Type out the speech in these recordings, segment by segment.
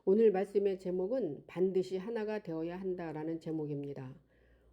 오늘 말씀의 제목은 반드시 하나가 되어야 한다라는 제목입니다.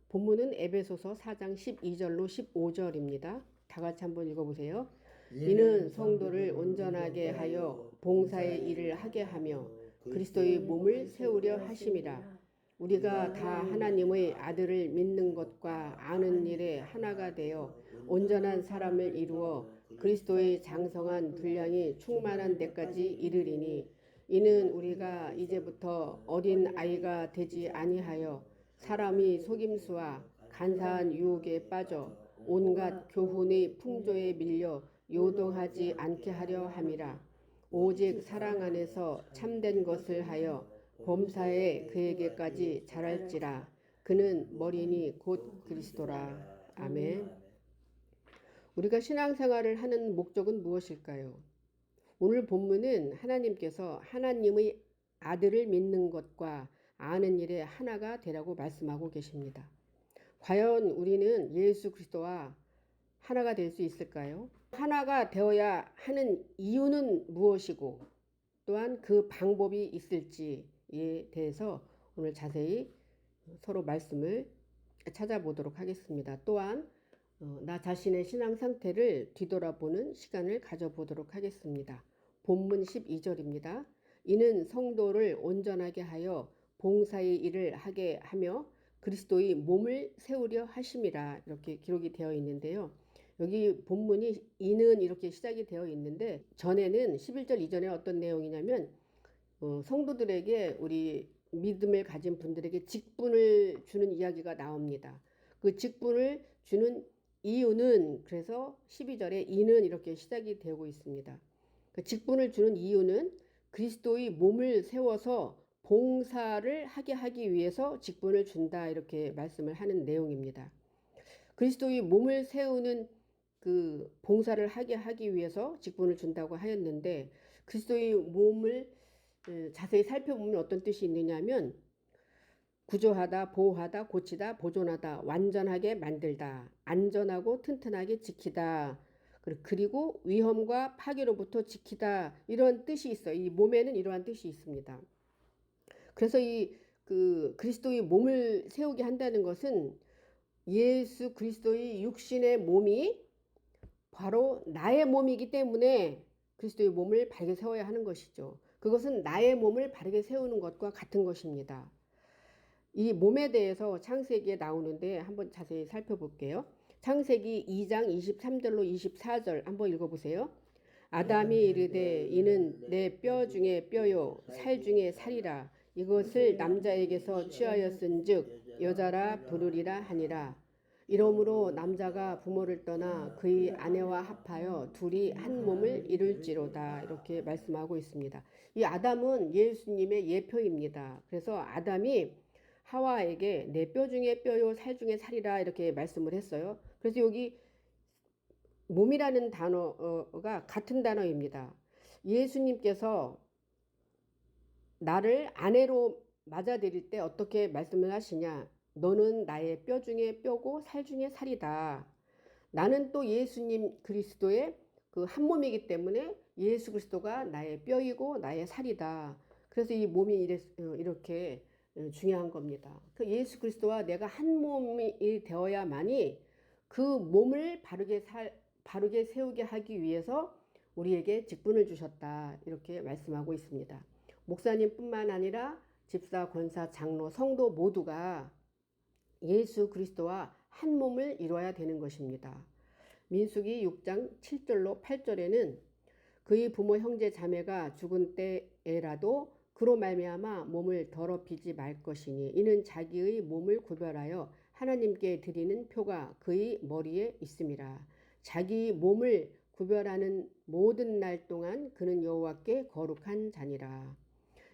본문은 에베소서 4장 12절로 15절입니다. 다 같이 한번 읽어보세요. 이는 성도를 온전하게 하여 봉사의 일을 하게 하며 그리스도의 몸을 세우려 하심이라. 우리가 다 하나님의 아들을 믿는 것과 아는 일에 하나가 되어 온전한 사람을 이루어 그리스도의 장성한 분량이 충만한 데까지 이르리니 이는 우리가 이제부터 어린 아이가 되지 아니하여 사람이 속임수와 간사한 유혹에 빠져 온갖 교훈의 풍조에 밀려 요동하지 않게 하려 함이라. 오직 사랑 안에서 참된 것을 하여 범사에 그에게까지 자랄지라. 그는 머리니 곧 그리스도라. 아멘. 우리가 신앙생활을 하는 목적은 무엇일까요? 오늘 본문은 하나님께서 하나님의 아들을 믿는 것과 아는 일에 하나가 되라고 말씀하고 계십니다. 과연 우리는 예수 그리스도와 하나가 될 수 있을까요? 하나가 되어야 하는 이유는 무엇이고 또한 그 방법이 있을지에 대해서 오늘 자세히 서로 말씀을 찾아보도록 하겠습니다. 또한 나 자신의 신앙 상태를 뒤돌아보는 시간을 가져보도록 하겠습니다. 본문 12절입니다. 이는 성도를 온전하게 하여 봉사의 일을 하게 하며 그리스도의 몸을 세우려 하심이라 이렇게 기록이 되어 있는데요. 여기 본문이 이는 이렇게 시작이 되어 있는데 전에는 11절 이전에 어떤 내용이냐면 성도들에게 우리 믿음을 가진 분들에게 직분을 주는 이야기가 나옵니다. 그 직분을 주는 이유는 그래서 12절에 이는 이렇게 시작이 되고 있습니다. 그 직분을 주는 이유는 그리스도의 몸을 세워서 봉사를 하게 하기 위해서 직분을 준다 이렇게 말씀을 하는 내용입니다. 그리스도의 몸을 세우는 그 봉사를 하게 하기 위해서 직분을 준다고 하였는데 그리스도의 몸을 자세히 살펴보면 어떤 뜻이 있느냐면 구조하다, 보호하다, 고치다, 보존하다, 완전하게 만들다, 안전하고 튼튼하게 지키다, 그리고 위험과 파괴로부터 지키다 이런 뜻이 있어요. 이 몸에는 이러한 뜻이 있습니다. 그래서 그 그리스도의 몸을 세우게 한다는 것은 예수 그리스도의 육신의 몸이 바로 나의 몸이기 때문에 그리스도의 몸을 바르게 세워야 하는 것이죠. 그것은 나의 몸을 바르게 세우는 것과 같은 것입니다. 이 몸에 대해서 창세기에 나오는데 한번 자세히 살펴볼게요. 창세기 2장 23절로 24절 한번 읽어보세요. 아담이 이르되 이는 내 뼈 중에 뼈요 살 중에 살이라. 이것을 남자에게서 취하였은즉 여자라 부르리라 하니라. 이러므로 남자가 부모를 떠나 그의 아내와 합하여 둘이 한 몸을 이룰지로다. 이렇게 말씀하고 있습니다. 이 아담은 예수님의 예표입니다. 그래서 아담이 하와에게 내 뼈 중에 뼈요 살 중에 살이라 이렇게 말씀을 했어요. 그래서 여기 몸이라는 단어가 같은 단어입니다. 예수님께서 나를 아내로 맞아들일 때 어떻게 말씀을 하시냐? 너는 나의 뼈 중에 뼈고 살 중에 살이다. 나는 또 예수님 그리스도의 그 한 몸이기 때문에 예수 그리스도가 나의 뼈이고 나의 살이다. 그래서 이 몸이 이렇게 중요한 겁니다. 그 예수 그리스도와 내가 한 몸이 되어야만이 그 몸을 바르게 세우게 하기 위해서 우리에게 직분을 주셨다. 이렇게 말씀하고 있습니다. 목사님뿐만 아니라 집사, 권사, 장로, 성도 모두가 예수 그리스도와 한 몸을 이루어야 되는 것입니다. 민수기 6장 7절로 8절에는 그의 부모 형제 자매가 죽은 때에라도 그로 말미암아 몸을 더럽히지 말 것이니 이는 자기의 몸을 구별하여 하나님께 드리는 표가 그의 머리에 있음이라. 자기 몸을 구별하는 모든 날 동안 그는 여호와께 거룩한 자니라.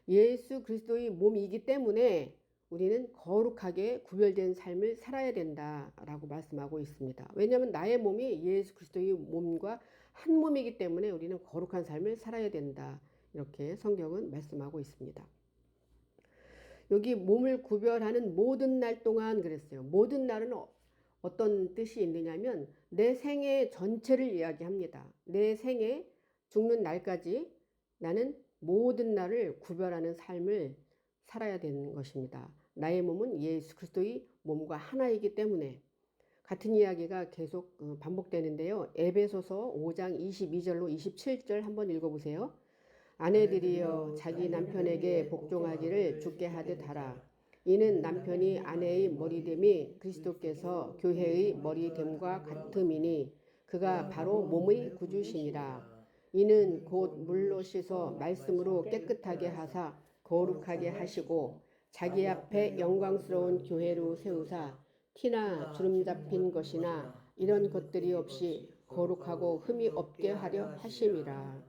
예수 그리스도의 몸이기 때문에 우리는 거룩하게 구별된 삶을 살아야 된다라고 말씀하고 있습니다. 왜냐하면 나의 몸이 예수 그리스도의 몸과 한 몸이기 때문에 우리는 거룩한 삶을 살아야 된다. 이렇게 성경은 말씀하고 있습니다. 여기 몸을 구별하는 모든 날 동안 그랬어요. 모든 날은 어떤 뜻이 있느냐면 내 생애 전체를 이야기합니다. 내 생애 죽는 날까지 나는 모든 날을 구별하는 삶을 살아야 되는 것입니다. 나의 몸은 예수 그리스도의 몸과 하나이기 때문에. 같은 이야기가 계속 반복되는데요. 에베소서 5장 22절로 27절 한번 읽어보세요. 아내들이여 자기 남편에게 복종하기를 주께 하듯 하라. 이는 남편이 아내의 머리됨이 그리스도께서 교회의 머리됨과 같음이니 그가 바로 몸의 구주시니라. 이는 곧 물로 씻어 말씀으로 깨끗하게 하사 거룩하게 하시고 자기 앞에 영광스러운 교회로 세우사 티나 주름 잡힌 것이나 이런 것들이 없이 거룩하고 흠이 없게 하려 하심이라.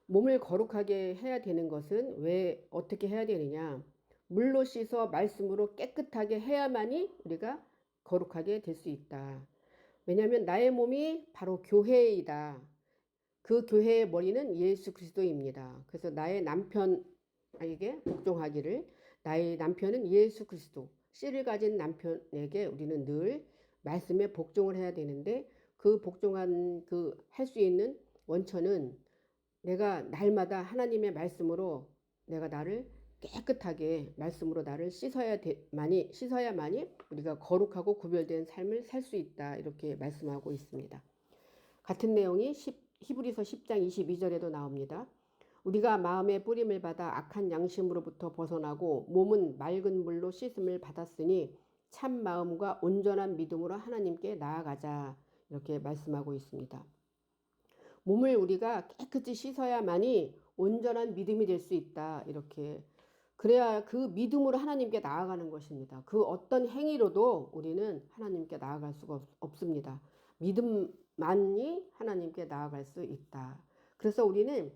몸을 거룩하게 해야 되는 것은 왜 어떻게 해야 되느냐? 물로 씻어 말씀으로 깨끗하게 해야만이 우리가 거룩하게 될 수 있다. 왜냐하면 나의 몸이 바로 교회이다. 그 교회의 머리는 예수 그리스도입니다. 그래서 나의 남편에게 복종하기를, 나의 남편은 예수 그리스도, 씨를 가진 남편에게 우리는 늘 말씀에 복종을 해야 되는데, 그 복종한 할 수 있는 원천은 내가 날마다 하나님의 말씀으로 내가 나를 깨끗하게 말씀으로 나를 씻어야만이 우리가 거룩하고 구별된 삶을 살 수 있다, 이렇게 말씀하고 있습니다. 같은 내용이 히브리서 10장 22절에도 나옵니다. 우리가 마음의 뿌림을 받아 악한 양심으로부터 벗어나고 몸은 맑은 물로 씻음을 받았으니 참 마음과 온전한 믿음으로 하나님께 나아가자, 이렇게 말씀하고 있습니다. 몸을 우리가 깨끗이 씻어야만이 온전한 믿음이 될 수 있다, 이렇게. 그래야 그 믿음으로 하나님께 나아가는 것입니다. 그 어떤 행위로도 우리는 하나님께 나아갈 수가 없습니다. 믿음만이 하나님께 나아갈 수 있다. 그래서 우리는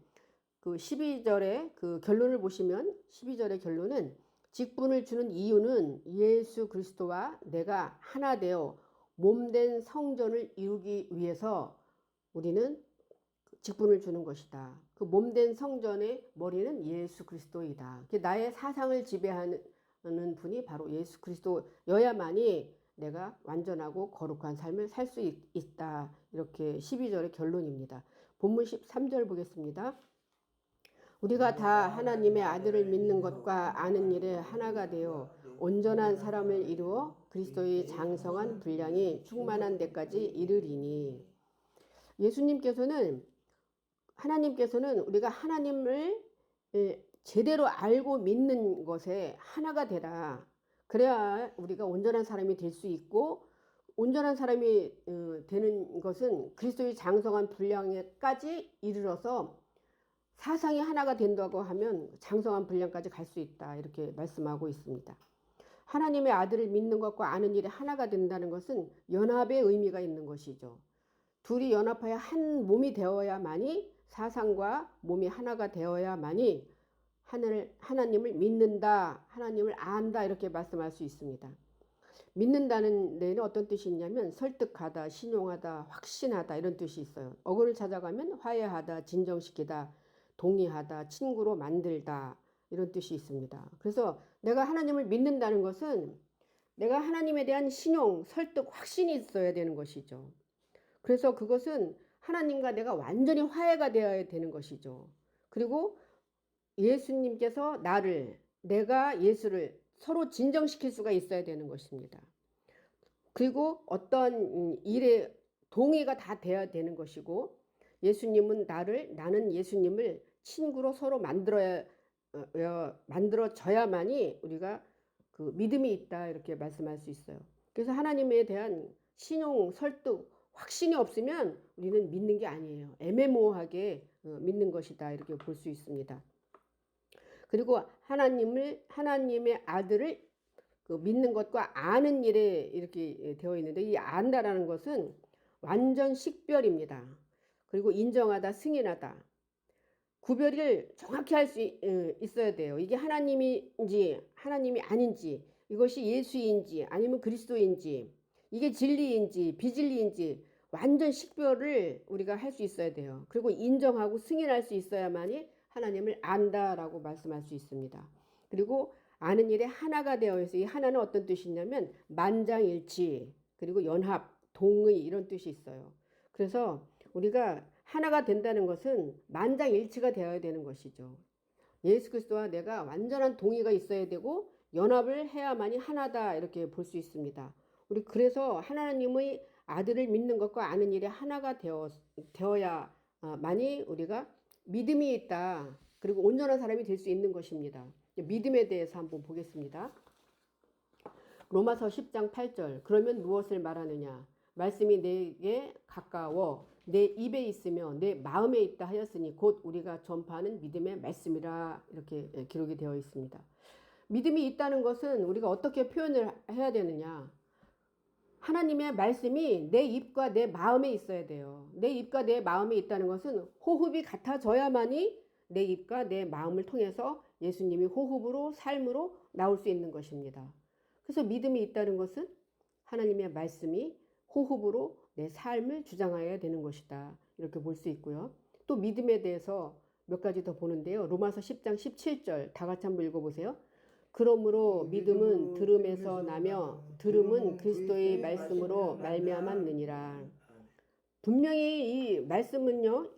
그 12절의 그 결론을 보시면 12절의 결론은 직분을 주는 이유는 예수 그리스도와 내가 하나 되어 몸된 성전을 이루기 위해서 우리는 직분을 주는 것이다. 그 몸된 성전의 머리는 예수 그리스도이다. 나의 사상을 지배하는 분이 바로 예수 그리스도여야만이 내가 완전하고 거룩한 삶을 살 수 있다. 이렇게 12절의 결론입니다. 본문 13절 보겠습니다. 우리가 다 하나님의 아들을 믿는 것과 아는 일에 하나가 되어 온전한 사람을 이루어 그리스도의 장성한 분량이 충만한 데까지 이르리니. 하나님께서는 우리가 하나님을 제대로 알고 믿는 것에 하나가 되라. 그래야 우리가 온전한 사람이 될 수 있고, 온전한 사람이 되는 것은 그리스도의 장성한 분량에까지 이르러서 사상이 하나가 된다고 하면 장성한 분량까지 갈 수 있다, 이렇게 말씀하고 있습니다. 하나님의 아들을 믿는 것과 아는 일에 하나가 된다는 것은 연합의 의미가 있는 것이죠. 둘이 연합하여 한 몸이 되어야만이, 사상과 몸이 하나가 되어야만이 하나님을 믿는다, 하나님을 안다, 이렇게 말씀할 수 있습니다. 믿는다는 데는 어떤 뜻이 있냐면 설득하다, 신용하다, 확신하다, 이런 뜻이 있어요. 어근을 찾아가면 화해하다, 진정시키다, 동의하다, 친구로 만들다, 이런 뜻이 있습니다. 그래서 내가 하나님을 믿는다는 것은 내가 하나님에 대한 신용, 설득, 확신이 있어야 되는 것이죠. 그래서 그것은 하나님과 내가 완전히 화해가 되어야 되는 것이죠. 그리고 예수님께서 내가 예수를 서로 진정시킬 수가 있어야 되는 것입니다. 그리고 어떤 일에 동의가 다 돼야 되는 것이고, 예수님은 나는 예수님을 친구로 서로 만들어져야만이 우리가 그 믿음이 있다, 이렇게 말씀할 수 있어요. 그래서 하나님에 대한 신용, 설득, 확신이 없으면 우리는 믿는 게 아니에요. 애매모호하게 믿는 것이다, 이렇게 볼 수 있습니다. 그리고 하나님의 아들을 믿는 것과 아는 일에 이렇게 되어 있는데, 이 안다라는 것은 완전 식별입니다. 그리고 인정하다, 승인하다. 구별을 정확히 할 수 있어야 돼요. 이게 하나님인지 하나님이 아닌지, 이것이 예수인지 아니면 그리스도인지, 이게 진리인지 비진리인지 완전 식별을 우리가 할 수 있어야 돼요. 그리고 인정하고 승인할 수 있어야만이 하나님을 안다라고 말씀할 수 있습니다. 그리고 아는 일에 하나가 되어 있어요. 이 하나는 어떤 뜻이냐면 만장일치, 그리고 연합, 동의, 이런 뜻이 있어요. 그래서 우리가 하나가 된다는 것은 만장일치가 되어야 되는 것이죠. 예수 그리스도와 내가 완전한 동의가 있어야 되고 연합을 해야만이 하나다 이렇게 볼 수 있습니다. 우리 그래서 하나님의 아들을 믿는 것과 아는 일에 하나가 되어야만이 우리가 믿음이 있다. 그리고 온전한 사람이 될 수 있는 것입니다. 믿음에 대해서 한번 보겠습니다. 로마서 10장 8절. 그러면 무엇을 말하느냐? 말씀이 내게 가까워 내 입에 있으며 내 마음에 있다 하였으니 곧 우리가 전파하는 믿음의 말씀이라 이렇게 기록이 되어 있습니다. 믿음이 있다는 것은 우리가 어떻게 표현을 해야 되느냐? 하나님의 말씀이 내 입과 내 마음에 있어야 돼요. 내 입과 내 마음에 있다는 것은 호흡이 같아져야만이 내 입과 내 마음을 통해서 예수님이 호흡으로 삶으로 나올 수 있는 것입니다. 그래서 믿음이 있다는 것은 하나님의 말씀이 호흡으로 내 삶을 주장해야 되는 것이다. 이렇게 볼 수 있고요. 또 믿음에 대해서 몇 가지 더 보는데요. 로마서 10장 17절 다 같이 한번 읽어보세요. 그러므로 믿음은 들음에서 나며 들음은 그리스도의 말씀으로 말미암았느니라. 분명히 이 말씀은요.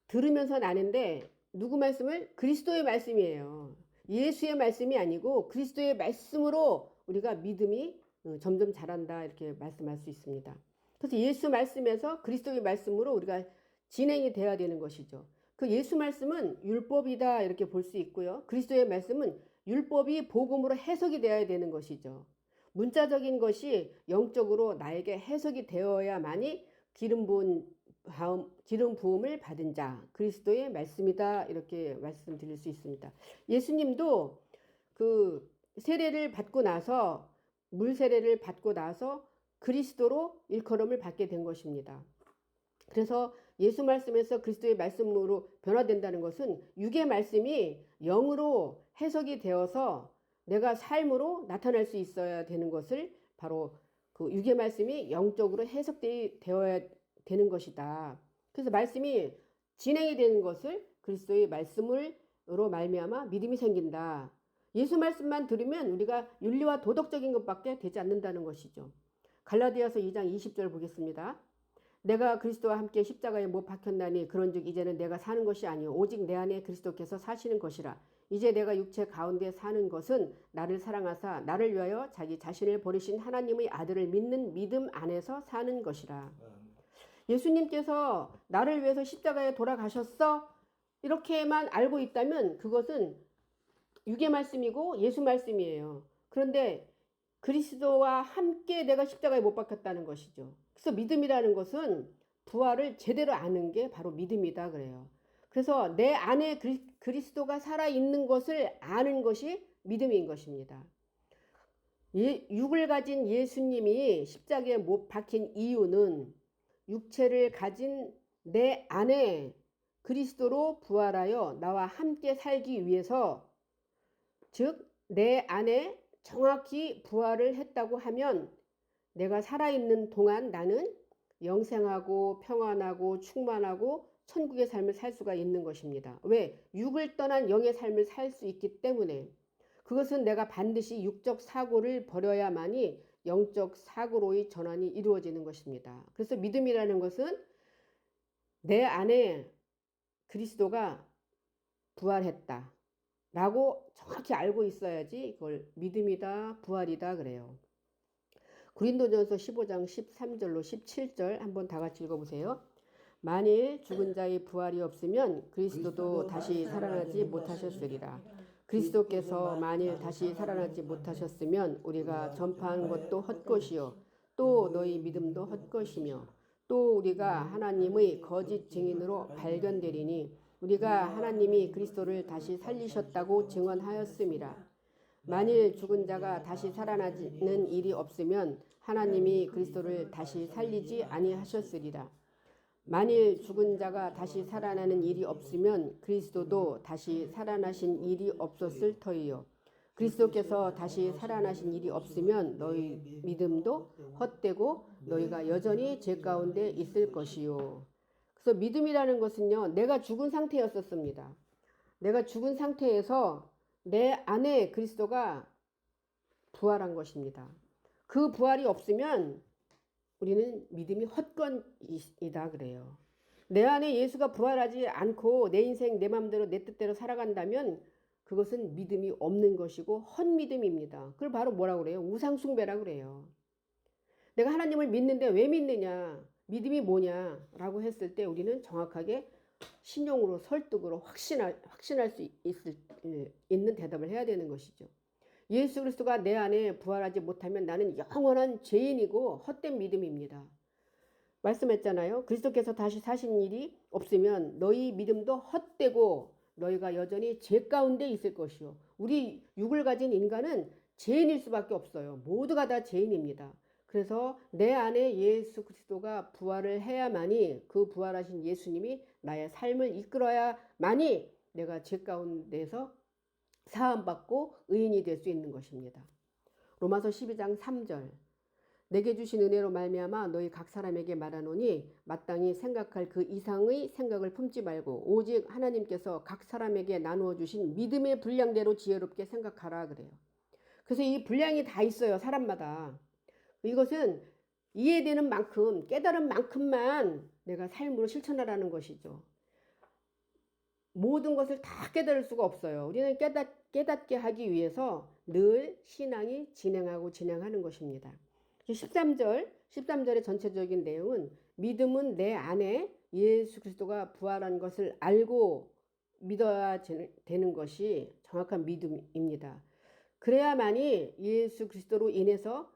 들으면서 나는데 누구 말씀을? 그리스도의 말씀이에요. 예수의 말씀이 아니고 그리스도의 말씀으로 우리가 믿음이 점점 자란다 이렇게 말씀할 수 있습니다. 그래서 예수 말씀에서 그리스도의 말씀으로 우리가 진행이 돼야 되는 것이죠. 그 예수 말씀은 율법이다 이렇게 볼 수 있고요. 그리스도의 말씀은 율법이 복음으로 해석이 되어야 되는 것이죠. 문자적인 것이 영적으로 나에게 해석이 되어야만이 기름 부음을 받은 자 그리스도의 말씀이다 이렇게 말씀드릴 수 있습니다. 예수님도 그 세례를 받고 나서 물 세례를 받고 나서 그리스도로 일컬음을 받게 된 것입니다. 그래서 예수 말씀에서 그리스도의 말씀으로 변화된다는 것은 육의 말씀이 영으로 해석이 되어서 내가 삶으로 나타날 수 있어야 되는 것을 바로 그 육의 말씀이 영적으로 해석되어야 되는 것이다. 그래서 말씀이 진행이 되는 것을 그리스도의 말씀으로 말미암아 믿음이 생긴다. 예수 말씀만 들으면 우리가 윤리와 도덕적인 것밖에 되지 않는다는 것이죠. 갈라디아서 2장 20절 보겠습니다. 내가 그리스도와 함께 십자가에 못 박혔나니 그런즉 이제는 내가 사는 것이 아니요 오직 내 안에 그리스도께서 사시는 것이라. 이제 내가 육체 가운데 사는 것은 나를 사랑하사 나를 위하여 자기 자신을 버리신 하나님의 아들을 믿는 믿음 안에서 사는 것이라. 예수님께서 나를 위해서 십자가에 돌아가셨어? 이렇게만 알고 있다면 그것은 육의 말씀이고 예수 말씀이에요. 그런데 그리스도와 함께 내가 십자가에 못 박혔다는 것이죠. 그래서 믿음이라는 것은 부활을 제대로 아는 게 바로 믿음이다 그래요. 그래서 내 안에 그리스도가 살아있는 것을 아는 것이 믿음인 것입니다. 육을 가진 예수님이 십자가에 못 박힌 이유는 육체를 가진 내 안에 그리스도로 부활하여 나와 함께 살기 위해서, 즉 내 안에 정확히 부활을 했다고 하면 내가 살아있는 동안 나는 영생하고 평안하고 충만하고 천국의 삶을 살 수가 있는 것입니다. 왜? 육을 떠난 영의 삶을 살 수 있기 때문에. 그것은 내가 반드시 육적 사고를 버려야만이 영적 사고로의 전환이 이루어지는 것입니다. 그래서 믿음이라는 것은 내 안에 그리스도가 부활했다 라고 정확히 알고 있어야지 그걸 믿음이다, 부활이다 그래요. 고린도전서 15장 13절로 17절 한번 다 같이 읽어보세요. 만일 죽은 자의 부활이 없으면 그리스도도 다시 살아나지 못하셨으리라. 그리스도께서 만일 다시 살아나지 못하셨으면 우리가 전파한 것도 헛것이요 또 너희 믿음도 헛것이며 또 우리가 하나님의 거짓 증인으로 발견되리니 우리가 하나님이 그리스도를 다시 살리셨다고 증언하였음이라. 만일 죽은 자가 다시 살아나는 일이 없으면 하나님이 그리스도를 다시 살리지 아니하셨으리라. 만일 죽은 자가 다시 살아나는 일이 없으면 그리스도도 다시 살아나신 일이 없었을 터이요. 그리스도께서 다시 살아나신 일이 없으면 너희 믿음도 헛되고 너희가 여전히 죄 가운데 있을 것이요. 그래서 믿음이라는 것은요, 내가 죽은 상태였었습니다. 내가 죽은 상태에서 내 안에 그리스도가 부활한 것입니다. 그 부활이 없으면 우리는 믿음이 헛건이다 그래요. 내 안에 예수가 부활하지 않고 내 인생 내 마음대로 내 뜻대로 살아간다면 그것은 믿음이 없는 것이고 헛믿음입니다. 그걸 바로 뭐라고 그래요? 우상숭배라고 그래요. 내가 하나님을 믿는데 왜 믿느냐? 믿음이 뭐냐라고 했을 때 우리는 정확하게 신용으로 설득으로 확신할 수 있는 대답을 해야 되는 것이죠. 예수 그리스도가 내 안에 부활하지 못하면 나는 영원한 죄인이고 헛된 믿음입니다. 말씀했잖아요. 그리스도께서 다시 사신 일이 없으면 너희 믿음도 헛되고 너희가 여전히 죄 가운데 있을 것이요. 우리 육을 가진 인간은 죄인일 수밖에 없어요. 모두가 다 죄인입니다. 그래서 내 안에 예수 그리스도가 부활을 해야만이 그 부활하신 예수님이 나의 삶을 이끌어야만이 내가 죄 가운데서 사함받고 의인이 될 수 있는 것입니다. 로마서 12장 3절 내게 주신 은혜로 말미암아 너희 각 사람에게 말하노니 마땅히 생각할 그 이상의 생각을 품지 말고 오직 하나님께서 각 사람에게 나누어 주신 믿음의 분량대로 지혜롭게 생각하라 그래요. 그래서 이 분량이 다 있어요. 사람마다. 이것은 이해되는 만큼 깨달은 만큼만 내가 삶으로 실천하라는 것이죠. 모든 것을 다 깨달을 수가 없어요. 우리는 깨닫게 하기 위해서 늘 신앙이 진행하는 것입니다. 13절의 전체적인 내용은 믿음은 내 안에 예수 그리스도가 부활한 것을 알고 믿어야 되는 것이 정확한 믿음입니다. 그래야만이 예수 그리스도로 인해서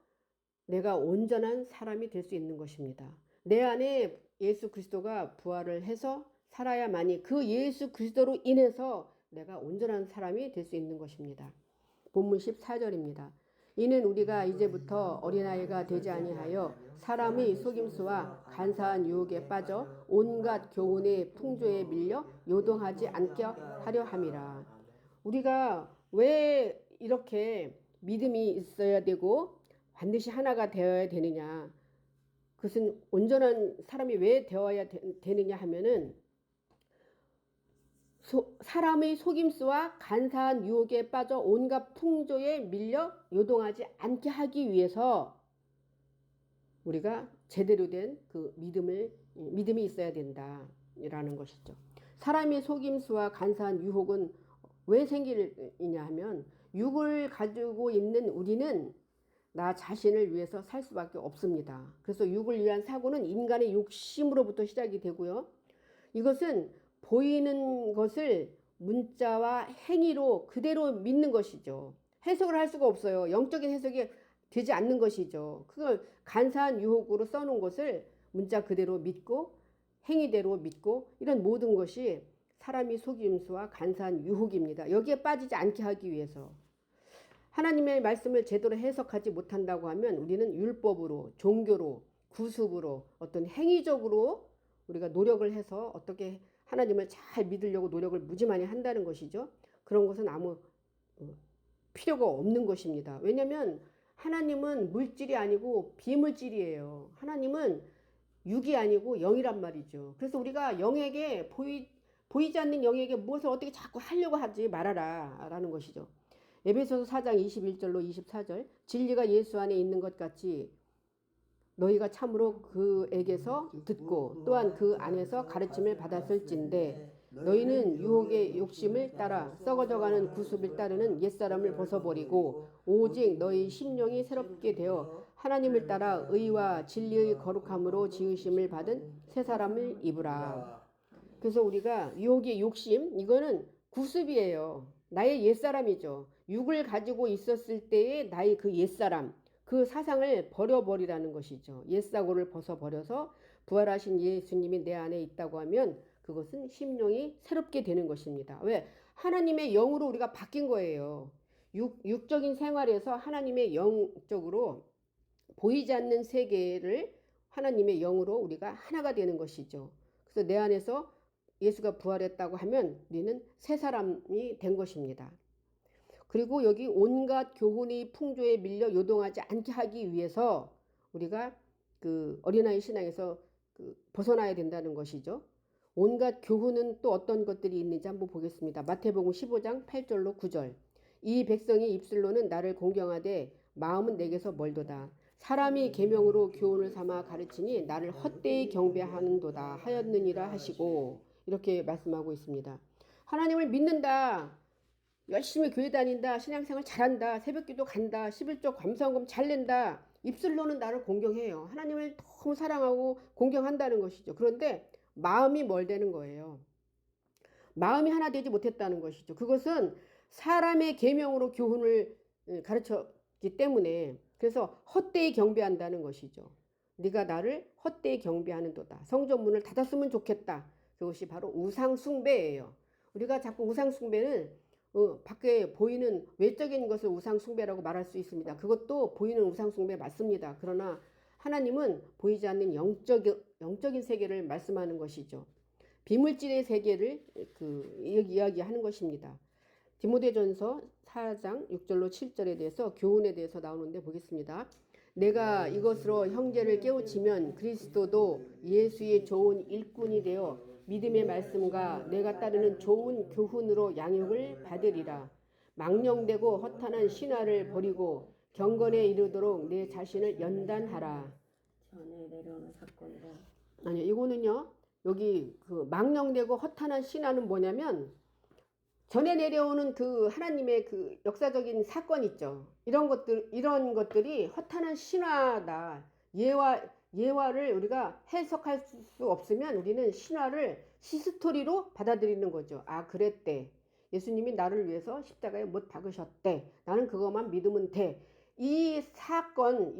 내가 온전한 사람이 될 수 있는 것입니다. 내 안에 예수 그리스도가 부활을 해서 살아야만이 그 예수 그리스도로 인해서 내가 온전한 사람이 될 수 있는 것입니다. 본문 14절입니다. 이는 우리가 이제부터 어린아이가 되지 아니하여 사람의 속임수와 간사한 유혹에 빠져 온갖 교훈의 풍조에 밀려 요동하지 않게 하려 함이라. 우리가 왜 이렇게 믿음이 있어야 되고 반드시 하나가 되어야 되느냐? 그것은 온전한 사람이 왜 되어야 되느냐 하면은 사람의 속임수와 간사한 유혹에 빠져 온갖 풍조에 밀려 요동하지 않게 하기 위해서 우리가 제대로 된 그 믿음이 있어야 된다라는 것이죠. 사람의 속임수와 간사한 유혹은 왜 생기느냐 하면 육을 가지고 있는 우리는 나 자신을 위해서 살 수밖에 없습니다. 그래서 육을 위한 사고는 인간의 욕심으로부터 시작이 되고요. 이것은 보이는 것을 문자와 행위로 그대로 믿는 것이죠. 해석을 할 수가 없어요. 영적인 해석이 되지 않는 것이죠. 그걸 간사한 유혹으로 써놓은 것을 문자 그대로 믿고 행위대로 믿고 이런 모든 것이 사람이 속임수와 간사한 유혹입니다. 여기에 빠지지 않게 하기 위해서. 하나님의 말씀을 제대로 해석하지 못한다고 하면 우리는 율법으로, 종교로, 구습으로, 어떤 행위적으로 우리가 노력을 해서 어떻게 하나님을 잘 믿으려고 노력을 무지만이 한다는 것이죠. 그런 것은 아무 필요가 없는 것입니다. 왜냐하면 하나님은 물질이 아니고 비물질이에요. 하나님은 육이 아니고 영이란 말이죠. 그래서 우리가 영에게 보이지 않는 영에게 무엇을 어떻게 자꾸 하려고 하지 말아라 라는 것이죠. 에베소서 4장 21절로 24절 진리가 예수 안에 있는 것 같이 너희가 참으로 그에게서 듣고 또한 그 안에서 가르침을 받았을진데 너희는 유혹의 욕심을 따라 썩어져가는 구습을 따르는 옛사람을 벗어버리고 오직 너희 심령이 새롭게 되어 하나님을 따라 의와 진리의 거룩함으로 지으심을 받은 새 사람을 입으라. 그래서 우리가 유혹의 욕심 이거는 구습이에요. 나의 옛사람이죠. 육을 가지고 있었을 때의 나의 그 옛사람 그 사상을 버려버리라는 것이죠. 옛사고를 벗어버려서 부활하신 예수님이 내 안에 있다고 하면 그것은 심령이 새롭게 되는 것입니다. 왜? 하나님의 영으로 우리가 바뀐 거예요. 육적인 생활에서 하나님의 영적으로 보이지 않는 세계를 하나님의 영으로 우리가 하나가 되는 것이죠. 그래서 내 안에서 예수가 부활했다고 하면 우리는 새 사람이 된 것입니다. 그리고 여기 온갖 교훈의 풍조에 밀려 요동하지 않게 하기 위해서 우리가 그 어린아이 신앙에서 벗어나야 된다는 것이죠. 온갖 교훈은 또 어떤 것들이 있는지 한번 보겠습니다. 마태복음 15장 8절로 9절 이 백성이 입술로는 나를 공경하되 마음은 내게서 멀도다. 사람이 계명으로 교훈을 삼아 가르치니 나를 헛되이 경배하는도다 하였느니라 하시고 이렇게 말씀하고 있습니다. 하나님을 믿는다. 열심히 교회 다닌다. 신앙생활 잘한다. 새벽기도 간다. 11조 감사원금 잘 낸다. 입술로는 나를 공경해요. 하나님을 너무 사랑하고 공경한다는 것이죠. 그런데 마음이 멀대는 거예요. 마음이 하나 되지 못했다는 것이죠. 그것은 사람의 계명으로 교훈을 가르쳤기 때문에 그래서 헛되이 경배한다는 것이죠. 네가 나를 헛되이 경배하는도다. 성전문을 닫았으면 좋겠다. 그것이 바로 우상숭배예요. 우리가 자꾸 우상숭배는 밖에 보이는 외적인 것을 우상숭배라고 말할 수 있습니다. 그것도 보이는 우상숭배 맞습니다. 그러나 하나님은 보이지 않는 영적인 세계를 말씀하는 것이죠. 비물질의 세계를 이야기하는 것입니다. 디모데전서 4장 6절로 7절에 대해서 교훈에 대해서 나오는데 보겠습니다. 내가 이것으로 형제를 깨우치면 그리스도도 예수의 좋은 일꾼이 되어 믿음의 말씀과 내가 따르는 좋은 교훈으로 양육을 받으리라. 망령되고 허탄한 신화를 버리고 경건에 이르도록 내 자신을 연단하라. 전에 내려오는 사건이라. 아니요, 이거는요. 여기 망령되고 허탄한 신화는 뭐냐면 전에 내려오는 하나님의 역사적인 사건 있죠. 이런 것들이 허탄한 신화다. 예화를 우리가 해석할 수 없으면 우리는 신화를 시스토리로 받아들이는 거죠. 아, 그랬대. 예수님이 나를 위해서 십자가에 못 박으셨대. 나는 그것만 믿으면 돼. 이 사건,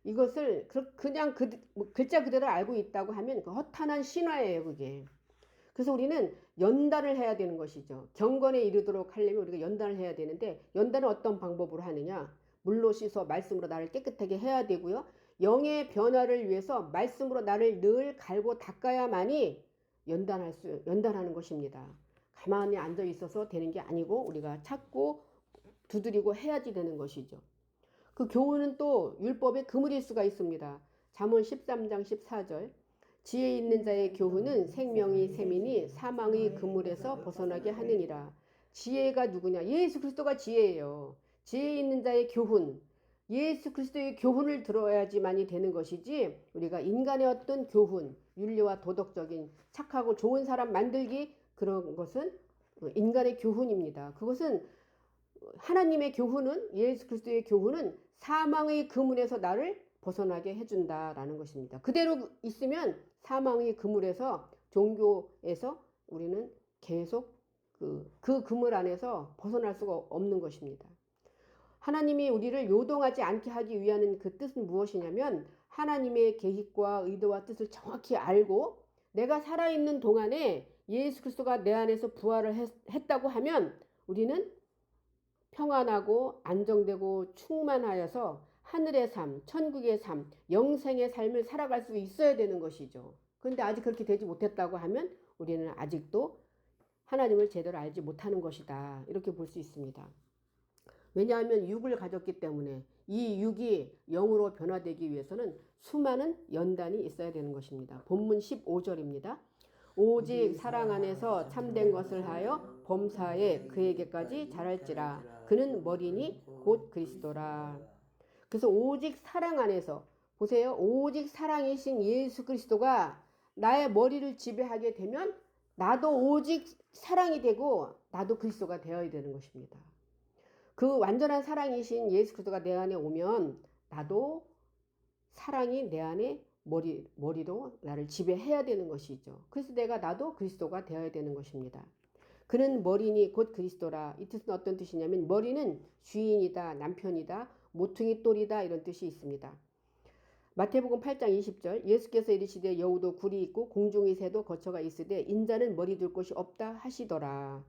이것을 그냥 글자 그대로 알고 있다고 하면 허탄한 신화예요, 그게. 그래서 우리는 연단을 해야 되는 것이죠. 경건에 이르도록 하려면 우리가 연단을 해야 되는데 연단은 어떤 방법으로 하느냐? 물로 씻어 말씀으로 나를 깨끗하게 해야 되고요. 영의 변화를 위해서 말씀으로 나를 늘 갈고 닦아야만이 연단하는 것입니다. 가만히 앉아 있어서 되는 게 아니고 우리가 찾고 두드리고 해야지 되는 것이죠. 그 교훈은 또 율법의 그물일 수가 있습니다. 잠언 13장 14절 지혜 있는 자의 교훈은 생명이 셈이니 사망의 그물에서 벗어나게 하느니라. 지혜가 누구냐? 예수 그리스도가 지혜예요. 지혜 있는 자의 교훈, 예수 그리스도의 교훈을 들어야지만이 되는 것이지 우리가 인간의 어떤 교훈, 윤리와 도덕적인 착하고 좋은 사람 만들기 그런 것은 인간의 교훈입니다. 그것은 하나님의 교훈은 예수 그리스도의 교훈은 사망의 그물에서 나를 벗어나게 해준다라는 것입니다. 그대로 있으면 사망의 그물에서 종교에서 우리는 계속 그 그물 안에서 벗어날 수가 없는 것입니다. 하나님이 우리를 요동하지 않게 하기 위한 그 뜻은 무엇이냐면 하나님의 계획과 의도와 뜻을 정확히 알고 내가 살아있는 동안에 예수 그리스도가 내 안에서 부활을 했다고 하면 우리는 평안하고 안정되고 충만하여서 하늘의 삶, 천국의 삶, 영생의 삶을 살아갈 수 있어야 되는 것이죠. 그런데 아직 그렇게 되지 못했다고 하면 우리는 아직도 하나님을 제대로 알지 못하는 것이다. 이렇게 볼 수 있습니다. 왜냐하면 육을 가졌기 때문에 이 육이 영으로 변화되기 위해서는 수많은 연단이 있어야 되는 것입니다. 본문 15절입니다. 오직 사랑 안에서 참된 것을 하여 범사에 그에게까지 자랄지라. 그는 머리니 곧 그리스도라. 그래서 오직 사랑 안에서 보세요. 오직 사랑이신 예수 그리스도가 나의 머리를 지배하게 되면 나도 오직 사랑이 되고 나도 그리스도가 되어야 되는 것입니다. 그 완전한 사랑이신 예수 그리스도가 내 안에 오면 나도 사랑이 내 안에 머리로 나를 지배해야 되는 것이죠. 그래서 나도 그리스도가 되어야 되는 것입니다. 그는 머리니 곧 그리스도라. 이 뜻은 어떤 뜻이냐면 머리는 주인이다, 남편이다, 모퉁이 똘이다 이런 뜻이 있습니다. 마태복음 8장 20절 예수께서 이르시되 여우도 굴이 있고 공중의 새도 거처가 있으되 인자는 머리 둘 곳이 없다 하시더라.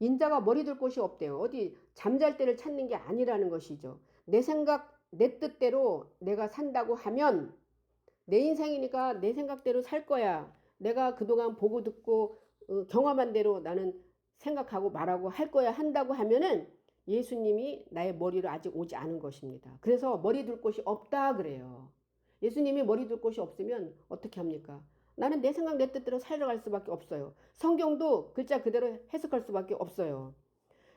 인자가 머리 둘 곳이 없대요. 어디 잠잘 때를 찾는 게 아니라는 것이죠. 내 생각, 내 뜻대로 내가 산다고 하면 내 인생이니까 내 생각대로 살 거야. 내가 그동안 보고 듣고 경험한 대로 나는 생각하고 말하고 할 거야 한다고 하면은 예수님이 나의 머리로 아직 오지 않은 것입니다. 그래서 머리 둘 곳이 없다 그래요. 예수님이 머리 둘 곳이 없으면 어떻게 합니까? 나는 내 생각 내 뜻대로 살아갈 수밖에 없어요. 성경도 글자 그대로 해석할 수밖에 없어요.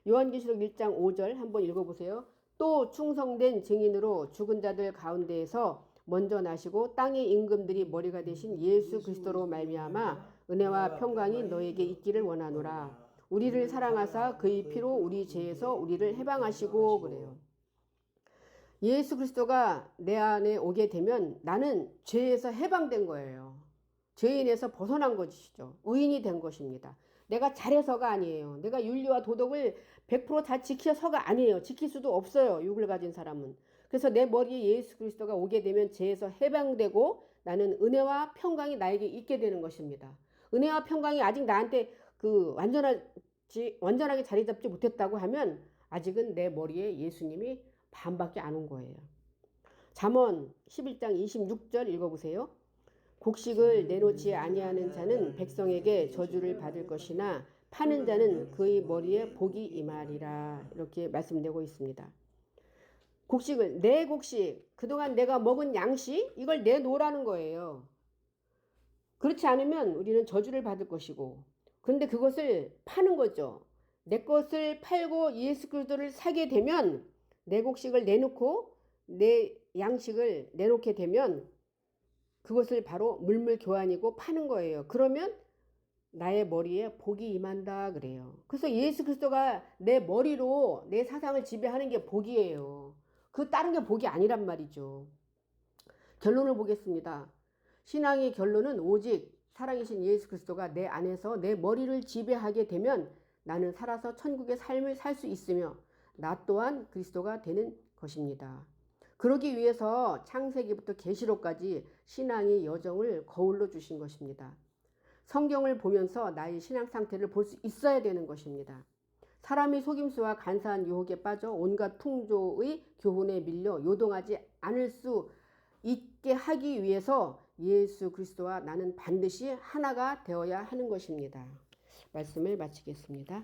요한계시록 1장 5절 한번 읽어보세요. 또 충성된 증인으로 죽은 자들 가운데에서 먼저 나시고 땅의 임금들이 머리가 되신 예수 그리스도로 말미암아 은혜와 평강이 너에게 있기를 원하노라. 우리를 사랑하사 그의 피로 우리 죄에서 우리를 해방하시고 그래요. 예수 그리스도가 내 안에 오게 되면 나는 죄에서 해방된 거예요. 죄인에서 벗어난 것이죠. 의인이 된 것입니다. 내가 잘해서가 아니에요. 내가 윤리와 도덕을 100%다 지켜서가 아니에요. 지킬 수도 없어요. 육을 가진 사람은. 그래서 내 머리에 예수 그리스도가 오게 되면 죄에서 해방되고 나는 은혜와 평강이 나에게 있게 되는 것입니다. 은혜와 평강이 아직 나한테 완전하게 자리 잡지 못했다고 하면 아직은 내 머리에 예수님이 반밖에 안 온 거예요. 잠언 11장 26절 읽어보세요. 곡식을 내놓지 아니하는 자는 백성에게 저주를 받을 것이나 파는 자는 그의 머리에 복이 임하리라. 이렇게 말씀되고 있습니다. 곡식을, 내 곡식, 그동안 내가 먹은 양식, 이걸 내놓으라는 거예요. 그렇지 않으면 우리는 저주를 받을 것이고, 그런데 그것을 파는 거죠. 내 것을 팔고 예수 그리스도를 사게 되면 내 곡식을 내놓고 내 양식을 내놓게 되면 그것을 바로 물물교환이고 파는 거예요. 그러면 나의 머리에 복이 임한다 그래요. 그래서 예수 그리스도가 내 머리로 내 사상을 지배하는 게 복이에요. 그 다른 게 복이 아니란 말이죠. 결론을 보겠습니다. 신앙의 결론은 오직 살아계신 예수 그리스도가 내 안에서 내 머리를 지배하게 되면 나는 살아서 천국의 삶을 살 수 있으며 나 또한 그리스도가 되는 것입니다. 그러기 위해서 창세기부터 계시록까지 신앙의 여정을 거울로 주신 것입니다. 성경을 보면서 나의 신앙 상태를 볼 수 있어야 되는 것입니다. 사람이 속임수와 간사한 유혹에 빠져 온갖 풍조의 교훈에 밀려 요동하지 않을 수 있게 하기 위해서 예수 그리스도와 나는 반드시 하나가 되어야 하는 것입니다. 말씀을 마치겠습니다.